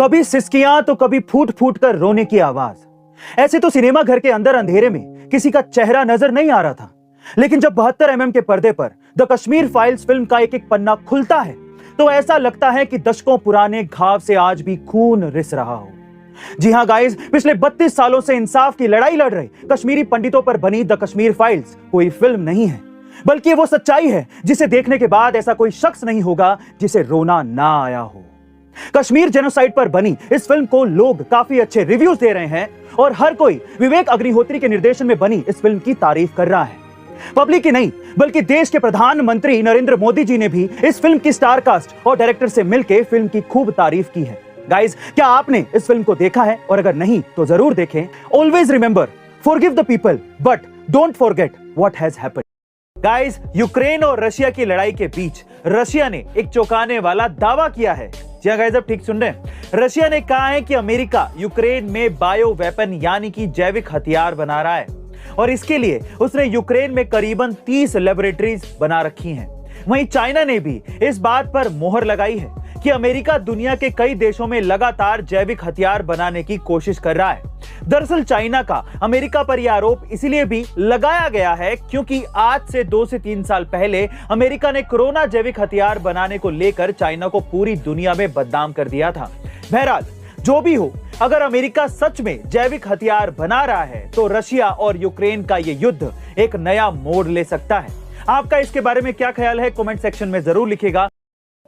कभी सिसकियां तो कभी फूट फूट कर रोने की आवाज। ऐसे तो सिनेमा घर के अंदर अंधेरे में किसी का चेहरा नजर नहीं आ रहा था, लेकिन जब 72 mm के पर्दे पर द कश्मीर फाइल्स फिल्म का एक एक पन्ना खुलता है तो ऐसा लगता है कि दशकों पुराने घाव से आज भी खून रिस रहा हो। जी हां गाइस, पिछले 32 सालों से इंसाफ की लड़ाई लड़ रहे कश्मीरी पंडितों पर बनी द कश्मीर फाइल्स कोई फिल्म नहीं है, बल्कि वो सच्चाई है जिसे देखने के बाद ऐसा कोई शख्स नहीं होगा जिसे रोना ना आया हो। कश्मीर जेनोसाइड पर बनी इस फिल्म को लोग काफी अच्छे रिव्यूज दे रहे हैं और हर कोई विवेक अग्निहोत्री के निर्देशन में बनी इस फिल्म की तारीफ कर रहा है। पब्लिक ही नहीं बल्कि देश के प्रधानमंत्री नरेंद्र मोदी जी ने भी इस फिल्म की स्टार कास्ट और डायरेक्टर से मिलकर फिल्म की खूब तारीफ की है। गाइस, क्या आपने इस फिल्म को देखा है? और अगर नहीं तो जरूर देखें। Always remember, forgive the people but don't forget what has happened. Guys, Ukraine और रशिया की लड़ाई के बीच रशिया ने एक चौंकाने वाला दावा किया है। जी हां गाइस, अब ठीक सुन रहे हैं। रशिया ने कहा है कि अमेरिका यूक्रेन में बायो वेपन यानी कि जैविक हथियार बना रहा है और इसके लिए उसने यूक्रेन में करीबन 30 लेबोरेटरीज बना रखी हैं। वहीं चाइना ने भी इस बात पर मोहर लगाई है कि अमेरिका दुनिया के कई देशों में लगातार जैविक हथियार बनाने की कोशिश कर रहा है। दरअसल चाइना का अमेरिका पर यह आरोप इसलिए भी लगाया गया है क्योंकि आज से 2 से 3 साल पहले अमेरिका ने कोरोना जैविक हथियार बनाने को लेकर चाइना को पूरी दुनिया में बदनाम कर दिया था। बहरहाल, जो भी हो, अगर अमेरिका सच में जैविक हथियार बना रहा है तो रशिया और यूक्रेन का यह युद्ध एक नया मोड़ ले सकता है। आपका इसके बारे में क्या ख्याल है? कमेंट सेक्शन में जरूर लिखिएगा।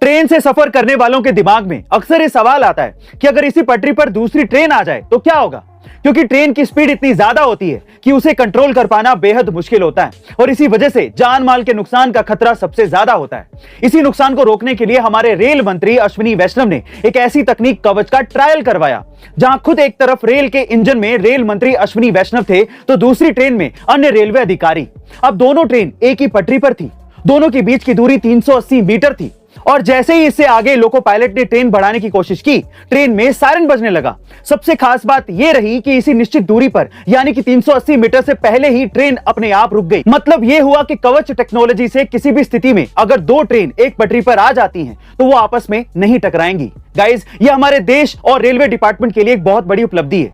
ट्रेन से सफर करने वालों के दिमाग में अक्सर ये सवाल आता है कि अगर इसी पटरी पर दूसरी ट्रेन आ जाए तो क्या होगा, क्योंकि ट्रेन की स्पीड इतनी ज्यादा होती है कि उसे कंट्रोल कर पाना बेहद मुश्किल होता है और इसी वजह से जान माल के नुकसान का खतरा सबसे ज्यादा होता है। इसी नुकसान को रोकने के लिए हमारे रेल मंत्री अश्विनी वैष्णव ने एक ऐसी तकनीक कवच का ट्रायल करवाया, जहां खुद एक तरफ रेल के इंजन में रेल मंत्री अश्विनी वैष्णव थे तो दूसरी ट्रेन में अन्य रेलवे अधिकारी। अब दोनों ट्रेन एक ही पटरी पर थी, दोनों के बीच की दूरी 380 मीटर थी और जैसे ही इससे आगे लोको पायलट ने ट्रेन बढ़ाने की कोशिश की, ट्रेन में सायरन बजने लगा। सबसे खास बात यह रही कि इसी निश्चित दूरी पर यानी कि 380 मीटर से पहले ही ट्रेन अपने आप रुक गई। मतलब यह हुआ कि कवच टेक्नोलॉजी से किसी भी स्थिति में अगर 2 ट्रेन एक पटरी पर आ जाती हैं तो वो आपस में नहीं टकराएंगी। गाइस, ये हमारे देश और रेलवे डिपार्टमेंट के लिए एक बहुत बड़ी उपलब्धि है।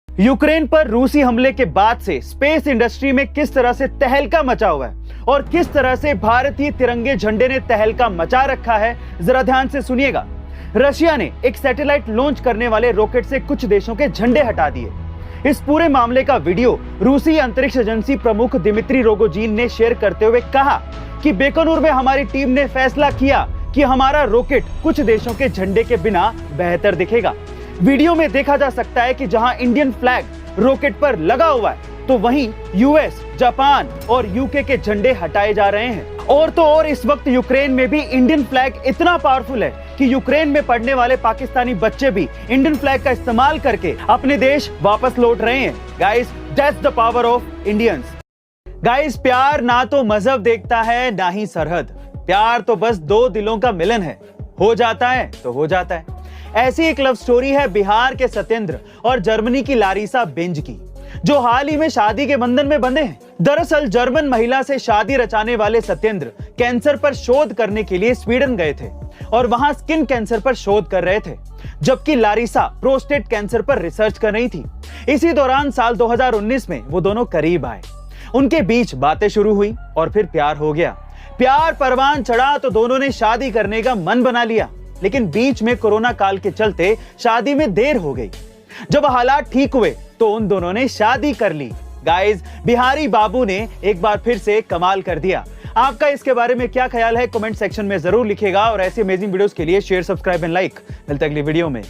यूक्रेन पर रूसी हमले के बाद से स्पेस इंडस्ट्री में किस तरह से तहलका मचा हुआ है और किस तरह से भारतीय तिरंगे झंडे ने तहलका मचा रखा है, जरा ध्यान से सुनिएगा। रशिया ने एक सैटेलाइट लॉन्च करने वाले रॉकेट से कुछ देशों के झंडे हटा दिए। इस पूरे मामले का वीडियो रूसी अंतरिक्ष एजेंसी प्रमुख दिमित्री रोगोजिन ने शेयर करते हुए कहा कि बेकनूर में हमारी टीम ने फैसला किया कि हमारा रॉकेट कुछ देशों के झंडे के बिना बेहतर दिखेगा। वीडियो में देखा जा सकता है कि जहां इंडियन फ्लैग रॉकेट पर लगा हुआ है तो वहीं यूएस, जापान और यूके के झंडे हटाए जा रहे हैं। और तो और इस वक्त यूक्रेन में भी इंडियन फ्लैग इतना पावरफुल है कि यूक्रेन में पढ़ने वाले पाकिस्तानी बच्चे भी इंडियन फ्लैग का इस्तेमाल करके अपने देश वापस लौट रहे हैं। Guys, that's the power of Indians. Guys, प्यार ना तो मजहब देखता है ना ही सरहद, प्यार तो बस 2 दिलों का मिलन है, हो जाता है तो हो जाता है। ऐसी एक लव स्टोरी है बिहार के सत्येंद्र और जर्मनी की लारिसा बेंज की, जो हाल ही में शादी के बंधन में बंधे हैं। दरअसल जर्मन महिला से शादी रचाने वाले सत्येंद्र कैंसर पर शोध करने के लिए स्वीडन गए थे और वहां स्किन कैंसर पर शोध कर रहे थे, जबकि लारिसा प्रोस्टेट कैंसर पर रिसर्च कर रही थी। इसी दौरान साल 2019 में वो दोनों करीब आए, उनके बीच बातें शुरू हुई और फिर प्यार हो गया। प्यार परवान चढ़ा तो दोनों ने शादी करने का मन बना लिया, लेकिन बीच में कोरोना काल के चलते शादी में देर हो गई। जब हालात ठीक हुए तो उन दोनों ने शादी कर ली। गाइस, बिहारी बाबू ने एक बार फिर से कमाल कर दिया। आपका इसके बारे में क्या ख्याल है? कमेंट सेक्शन में जरूर लिखिएगा और ऐसी अमेजिंग वीडियोस के लिए शेयर, सब्सक्राइब एंड लाइक। मिलते हैं अगली वीडियो में।